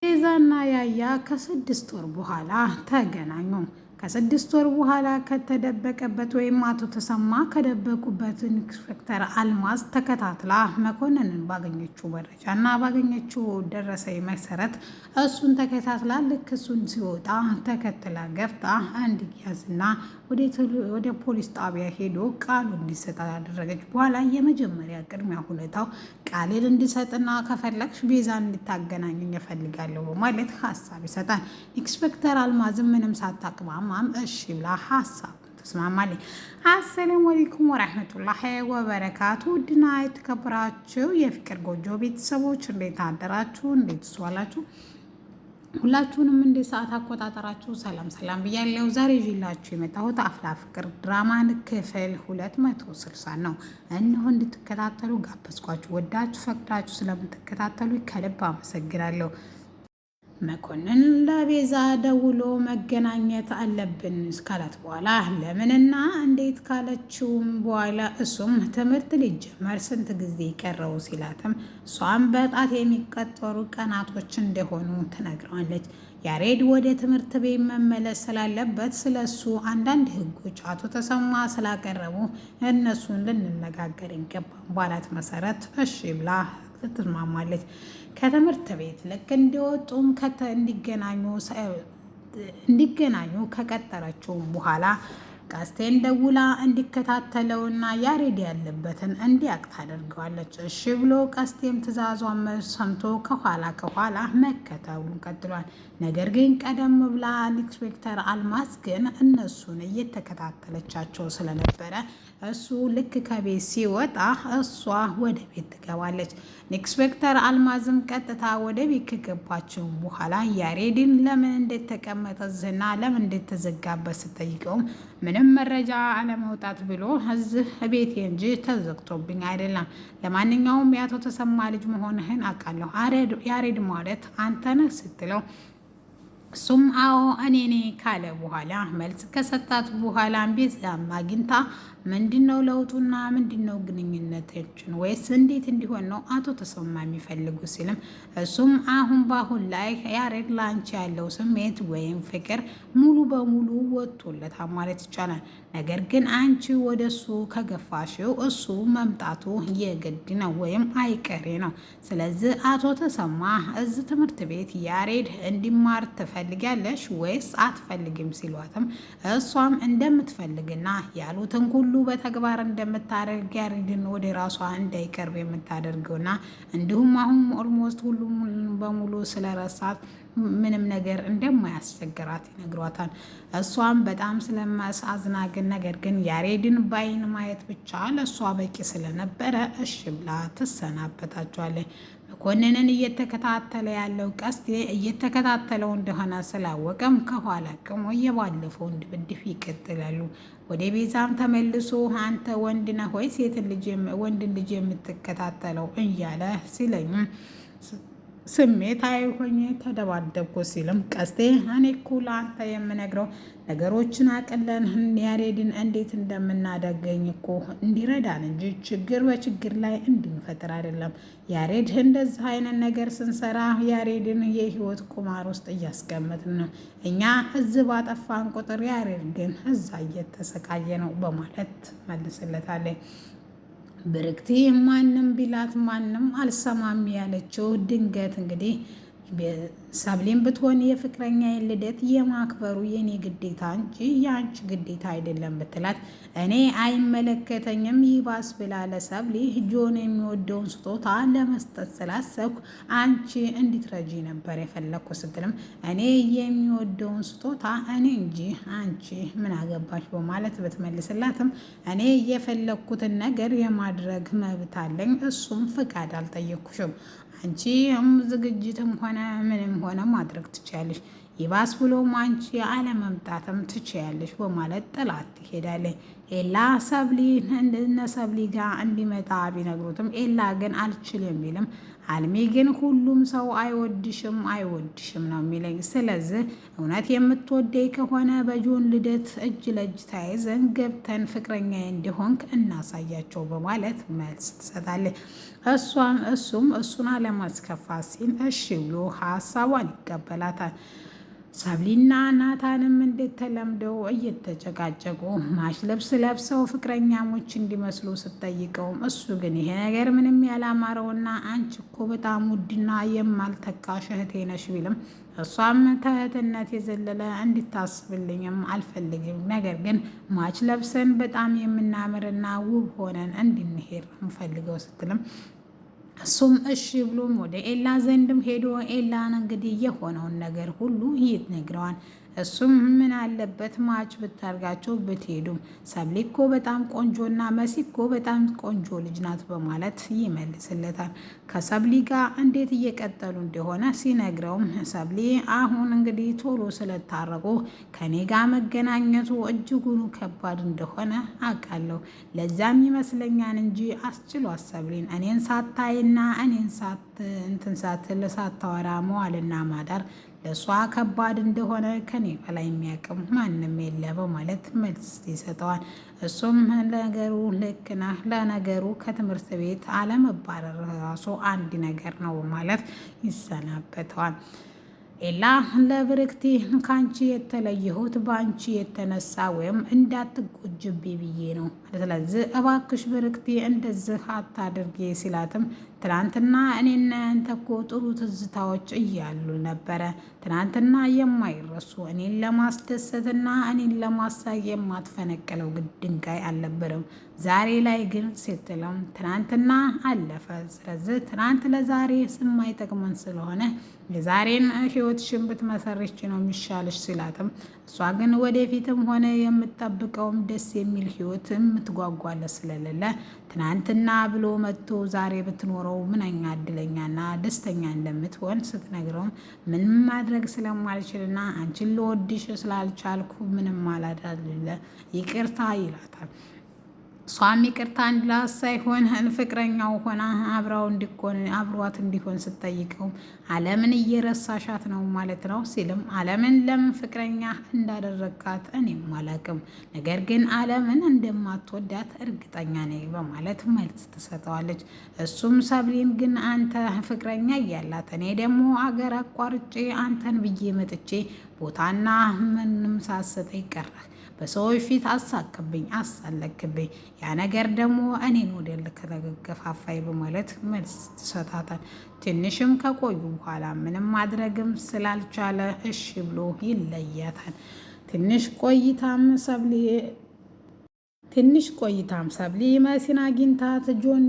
ቤዛና ያያ ከ6 ወር በኋላ ተገናኙ። ከ6 ወር በኋላ ከተደበቀበት ወይም አቶ ተሰማ ከደበቁበት ኢንስፔክተር አልማዝ ተከታትላ መኮንንን ባገኘችው መረጃ እና ባገኘችው ደረሰኝ መሰረት እሱን ተከታትላ ልክ እሱን ሲወጣ ተከትላ ገፍታ እንዲያዝና ወደ ፖሊስ ጣቢያ ሄዶ ቃሉ እንዲሰጥ ያደረገች በኋላ የመጀመሪያ ቅድሚያ ሁኔታው ቃሌን እንዲሰጥና ከፈለግሽ ቤዛን እንድታገናኘኝ እፈልጋለሁ በማለት ሀሳብ ይሰጣል። ኢንስፔክተር አልማዝም ምንም ሳታቅማማም እሺ ብላ ሀሳብ ተስማማለች። አሰላሙ አለይኩም ወራህመቱላሂ ወበረካቱ። ውድና የተከበራችሁ የፍቅር ጎጆ ቤተሰቦች እንዴት አደራችሁ? እንዴት ዋላችሁ? ሁላችሁንም እንደ ሰዓት አቆጣጠራችሁ ሰላም ብያለሁ። ዛሬ ይዤላችሁ የመጣሁት አፍላ ፍቅር ድራማን ክፍል 260 ነው። እነሆ እንድትከታተሉ ጋበዝኳችሁ። ወዳችሁ ፈቅዳችሁ ስለምትከታተሉ ከልብ አመሰግናለሁ። መኮንን ለቤዛ ደውሎ መገናኘት አለብን እስካላት በኋላ ለምንና እንዴት ካለችውም በኋላ እሱም ትምህርት ሊጀመር ስንት ጊዜ ቀረው ሲላትም እሷም በጣት የሚቀጠሩ ቀናቶች እንደሆኑ ትነግረዋለች። ያሬድ ወደ ትምህርት ቤት መመለስ ስላለበት ስለሱ አንዳንድ ሕጎች አቶ ተሰማ ስላቀረቡ እነሱን ልንነጋገር ይገባል ባላት መሰረት እሺ ብላ ትስማማለች። ከትምህርት ቤት ልክ እንዲወጡም እንዲገናኙ ከቀጠረችው በኋላ ቀስቴን ደውላ እንዲከታተለውና ያሬድ ያለበትን እንዲያውቅ ታደርገዋለች። እሺ ብሎ ቀስቴም ትዕዛዟን ሰምቶ ከኋላ መከተሉን ቀጥሏል። ነገር ግን ቀደም ብላ ኢንስፔክተር አልማዝ ግን እነሱን እየተከታተለቻቸው ስለነበረ እሱ ልክ ከቤት ሲወጣ እሷ ወደ ቤት ትገባለች። ኢንስፔክተር አልማዝም ቀጥታ ወደ ቤት ከገባቸው በኋላ ያሬድን ለምን እንደተቀመጠ ዝና ለምን እንደተዘጋበት ስጠይቀውም ምንም መረጃ አለመውጣት ብሎ እዚህ ቤቴ እንጂ ተዘግቶብኝ አይደለም። ለማንኛውም የአቶ ተሰማ ልጅ መሆንህን አውቃለሁ። ያሬድ ማለት አንተ ነህ ስትለው እሱም አዎ እኔ ነኝ ካለ በኋላ መልስ ከሰጣት በኋላ ቤዛም አግኝታ ምንድነው ለውጡና ምንድነው ግንኙነታችን ወይስ እንዴት እንዲሆን ነው አቶ ተሰማ የሚፈልጉ ሲልም እሱም አሁን ላይ ያሬድ ላንቺ ያለው ስሜት ወይም ፍቅር ሙሉ በሙሉ ወጥቶለታል ማለት ይቻላል። ነገር ግን አንቺ ወደሱ ከገፋሽው እሱ መምጣቱ የግድ ነው ወይም አይቀሬ ነው። ስለዚህ አቶ ተሰማ እዚህ ትምህርት ቤት ያሬድ እንዲማር ትፈልጊያለሽ ወይስ አትፈልግም ሲሏትም እሷም እንደምትፈልግና ያሉትን ሁሉ በተግባር እንደምታደርግ ያሬድን ወደ ራሷ እንዳይቀርብ የምታደርገውና እንዲሁም አሁን ኦልሞስት ሁሉም በሙሉ ስለረሳት ምንም ነገር እንደማያስቸግራት ይነግሯታል። እሷም በጣም ስለማሳዝና ግን ነገር ግን ያሬድን ባይን ማየት ብቻ ለእሷ በቂ ስለነበረ እሺ ብላ ትሰናበታቸዋለች። መኮንንን እየተከታተለ ያለው ቀስቴ እየተከታተለው እንደሆነ ስላወቀም ከኋላ ቅሞ የባለፈውን ድብድብ ይቀጥላሉ። ወደ ቤዛም ተመልሶ አንተ ወንድ ነህ ወይ ወንድን ልጅ የምትከታተለው እያለ ሲለኝም ስሜታዊ ሆኜ ተደባደብኩ ሲልም ቀስቴ እኔ እኮ ለአንተ የምነግረው ነገሮችን አቅለን ያሬድን እንዴት እንደምናደገኝ እኮ እንዲረዳን እንጂ ችግር በችግር ላይ እንድንፈጥር አይደለም። ያሬድ እንደዚህ አይነት ነገር ስንሰራ ያሬድን የህይወት ቁማር ውስጥ እያስቀመጥን ነው። እኛ እዚህ ባጠፋን ቁጥር ያሬድ ግን እዛ እየተሰቃየ ነው በማለት መልስለታለች። ብርክቲ ማንም ቢላት ማንም አልሰማም ያለችው ድንገት እንግዲህ ሰብሌን ብትሆን የፍቅረኛ ልደት የማክበሩ የኔ ግዴታ እንጂ የአንቺ ግዴታ አይደለም ብትላት እኔ አይመለከተኝም ይባስ ብላ ለሰብሌ ጆን የሚወደውን ስጦታ ለመስጠት ስላሰብኩ አንቺ እንድትረጂ ነበር የፈለግኩ ስትልም እኔ የሚወደውን ስጦታ እኔ እንጂ አንቺ ምን አገባሽ በማለት ብትመልስላትም እኔ የፈለግኩትን ነገር የማድረግ መብት አለኝ፣ እሱም ፍቃድ አልጠየኩሽም። አንቺ ዝግጅትም ሆነ ምንም ሆነ ማድረግ ትችያለሽ። ይባስ ብሎም አንቺ አለመምጣትም ትችያለሽ በማለት ጥላት ትሄዳለች። ኤላ እነ ሰብሊ ጋር እንዲመጣ ቢነግሩትም ኤላ ግን አልችልም ቢልም አልሚ ግን ሁሉም ሰው አይወድሽም ነው የሚለኝ። ስለዚህ እውነት የምትወደኝ ከሆነ በጆን ልደት እጅ ለእጅ ተያይዘን ገብተን ፍቅረኛ እንዲሆንክ እናሳያቸው በማለት መልስ ትሰጣለች። እሱን አለማስከፋት ሲል እሺ ብሎ ሀሳቧን ይቀበላታል። ሰብሊና ናታንም እንደተለምደው እየተጨቃጨቁ ማች ልብስ ለብሰው ፍቅረኛሞች እንዲመስሉ ስትጠይቀውም እሱ ግን ይሄ ነገር ምንም ያላማረውና አንቺ እኮ በጣም ውድና የማልተካሽ እህቴ ነሽ ቢልም እሷም ከእህትነት የዘለለ እንዲታስብልኝም አልፈልግም፣ ነገር ግን ማች ለብሰን በጣም የምናምርና ውብ ሆነን እንድንሄድ የምፈልገው ስትልም እሱም እሺ ብሎም ወደ ኤላ ዘንድም ሄዶ ኤላን እንግዲህ የሆነውን ነገር ሁሉ ይነግረዋል። እሱም ምን አለበት ማች ብታርጋቸው ብትሄዱም ሰብሊ እኮ በጣም ቆንጆና መሲ እኮ በጣም ቆንጆ ልጅ ናት በማለት ይመልስለታል። ከሰብሊ ጋር እንዴት እየቀጠሉ እንደሆነ ሲነግረውም ሰብሊ አሁን እንግዲህ ቶሎ ስለታረቁ ከኔ ጋር መገናኘቱ እጅጉኑ ከባድ እንደሆነ አውቃለሁ። ለዛም ይመስለኛል እንጂ አስችሏት ሰብሊን እኔን ሳታይና እኔን ሳታወራ መዋልና ማዳር ለእሷ ከባድ እንደሆነ ከኔ በላይ የሚያውቅም ማንም የለ በማለት መልስ ይሰጠዋል። እሱም ነገሩ ልክ ነህ፣ ለነገሩ ከትምህርት ቤት አለመባረር ራሱ አንድ ነገር ነው በማለት ይሰናበተዋል። ኤላ ለብርክቲ ካንቺ የተለየሁት በአንቺ የተነሳ ወይም እንዳትጎጅብኝ ብዬ ነው። ስለዚህ እባክሽ ብርክቲ እንደዚህ አታድርጊ ሲላትም ትናንትና እኔና ያንተ እኮ ጥሩ ትዝታዎች እያሉ ነበረ። ትናንትና የማይረሱ እኔን ለማስደሰትና እኔን ለማሳቅ የማትፈነቅለው ድንጋይ አልነበረም። ዛሬ ላይ ግን ስትለም ትናንትና አለፈ። ስለዚህ ትናንት ለዛሬ የማይጠቅመን ስለሆነ የዛሬን ሕይወትሽን ብትመሰርች ነው የሚሻልሽ ሲላትም እሷ ግን ወደፊትም ሆነ የምትጠብቀውም ደስ የሚል ሕይወት የምትጓጓለት ስለሌለ ትናንትና ብሎ መጥቶ ዛሬ ብትኖረው ምንኛ እድለኛና ደስተኛ እንደምትሆን ስትነግረውም ምንም ማድረግ ስለማልችልና አንቺን ልወድሽ ስላልቻልኩ ምንም አላዳልለ ይቅርታ ይላታል። እሷም ይቅርታ እንዲላት ሳይሆን ፍቅረኛው ሆና አብሯት እንዲሆን ስትጠይቀው አለምን እየረሳሻት ነው ማለት ነው ሲልም አለምን ለምን ፍቅረኛ እንዳደረግካት እኔም አላቅም፣ ነገር ግን አለምን እንደማትወዳት እርግጠኛ ነኝ በማለት መልስ ትሰጠዋለች። እሱም ሰብሊን ግን አንተ ፍቅረኛ እያላት እኔ ደግሞ አገር አቋርጬ አንተን ብዬ መጥቼ ቦታና ምንም ሳሰጠኝ ቀረህ፣ በሰዎች ፊት አሳቅብኝ፣ አሳለክብኝ፣ ያ ነገር ደግሞ እኔን ወደ ልከገፋፋይ በማለት መልስ ትሰጣታል። ትንሽም ከቆዩ በኋላ ምንም ማድረግም ስላልቻለ እሺ ብሎ ይለያታል። ትንሽ ቆይታም ሰብሊ መሲን አግኝታት ጆን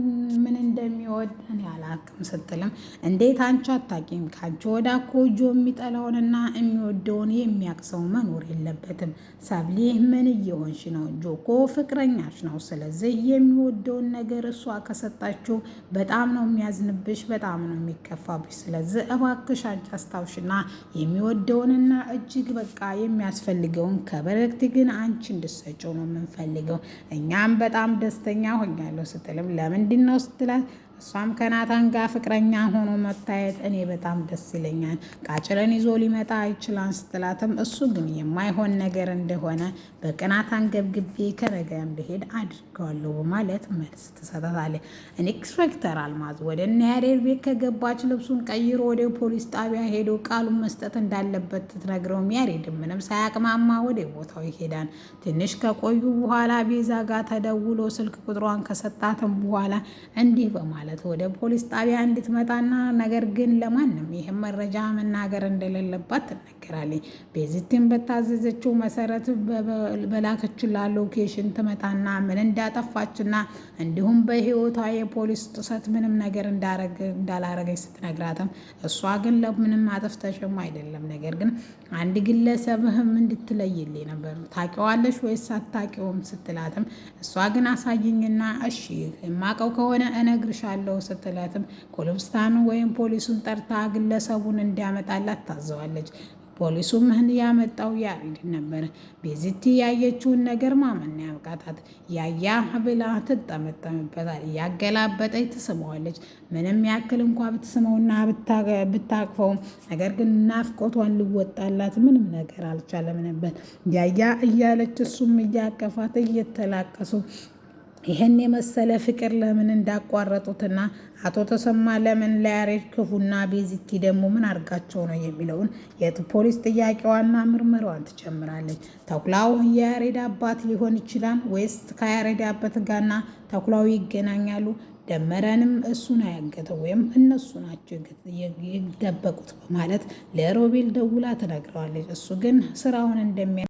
ምን እንደሚወድ እኔ አላቅም ስትልም እንዴት አንቺ አታቂም? ካንቺ ወዳ እኮ ጆ የሚጠላውንና የሚወደውን የሚያቅሰው መኖር የለበትም። ሰብሊ ምን እየሆንሽ ነው? ጆ እኮ ፍቅረኛሽ ነው። ስለዚህ የሚወደውን ነገር እሷ ከሰጣችሁ በጣም ነው የሚያዝንብሽ፣ በጣም ነው የሚከፋብሽ። ስለዚህ እባክሽ አንቺ አስታውሽና የሚወደውንና እጅግ በቃ የሚያስፈልገውን ከበረክት ግን አንቺ እንድትሰጪው ነው የምንፈልገው። እኛም በጣም ደስተኛ ሆኛለሁ ስትልም ለምንድን ነው ስትላት እሷም ከናታን ጋር ፍቅረኛ ሆኖ መታየት እኔ በጣም ደስ ይለኛል፣ ቃጭለን ይዞ ሊመጣ ይችላል ስትላትም እሱ ግን የማይሆን ነገር እንደሆነ በቅናት አንገብግቤ ከነገ እንዲሄድ አድርገዋለሁ በማለት መልስ ትሰጣታለች። ኢንስፔክተር አልማዝ ወደ እነ ያሬድ ቤት ከገባች ልብሱን ቀይሮ ወደ ፖሊስ ጣቢያ ሄዶ ቃሉን መስጠት እንዳለበት ትነግረውም ያሬድ ምንም ሳያቅማማ ወደ ቦታው ይሄዳል። ትንሽ ከቆዩ በኋላ ቤዛ ጋር ተደውሎ ስልክ ቁጥሯን ከሰጣትም በኋላ እንዲህ በማለት ወደ ፖሊስ ጣቢያ እንድትመጣና ነገር ግን ለማንም ይህም መረጃ መናገር እንደሌለባት ትነገራለች። ቤዚቲን በታዘዘችው መሰረት በላከችላት ሎኬሽን ትመጣና ምን እንዳጠፋችና እንዲሁም በህይወቷ የፖሊስ ጥሰት ምንም ነገር እንዳላረገች ስትነግራትም እሷ ግን ለምንም አጥፍተሽም አይደለም፣ ነገር ግን አንድ ግለሰብህም እንድትለይልኝ ነበር፣ ታውቂዋለሽ ወይስ አታውቂውም ስትላትም እሷ ግን አሳይኝና እሺ የማውቀው ከሆነ እነግርሻለሁ ስትላትም ኮብልስታን ወይም ፖሊሱን ጠርታ ግለሰቡን እንዲያመጣላት ታዘዋለች። ፖሊሱ ምህን ያመጣው ያሬድን ነበር። ቤዚቲ ያየችውን ነገር ማመን ያቃታት። ያያ ብላ ትጠመጠምበታል። እያገላበጠች ትስመዋለች። ምንም ያክል እንኳ ብትስመውና ብታቅፈው ነገር ግን ናፍቆቷን ሊወጣላት ምንም ነገር አልቻለም ነበር። ያያ እያለች እሱም እያቀፋት እየተላቀሱ ይህን የመሰለ ፍቅር ለምን እንዳቋረጡትና አቶ ተሰማ ለምን ለያሬድ ክፉና ቤዚቲ ደግሞ ምን አድርጋቸው ነው የሚለውን የፖሊስ ጥያቄዋና ምርመራዋን ትጀምራለች። ተኩላው የያሬድ አባት ሊሆን ይችላል ወይስ ከያሬድ አባት ጋርና ተኩላው ይገናኛሉ? ደመረንም እሱን አያገተው ወይም እነሱ ናቸው የደበቁት በማለት ለሮቤል ደውላ ትነግረዋለች። እሱ ግን ስራውን እንደሚያ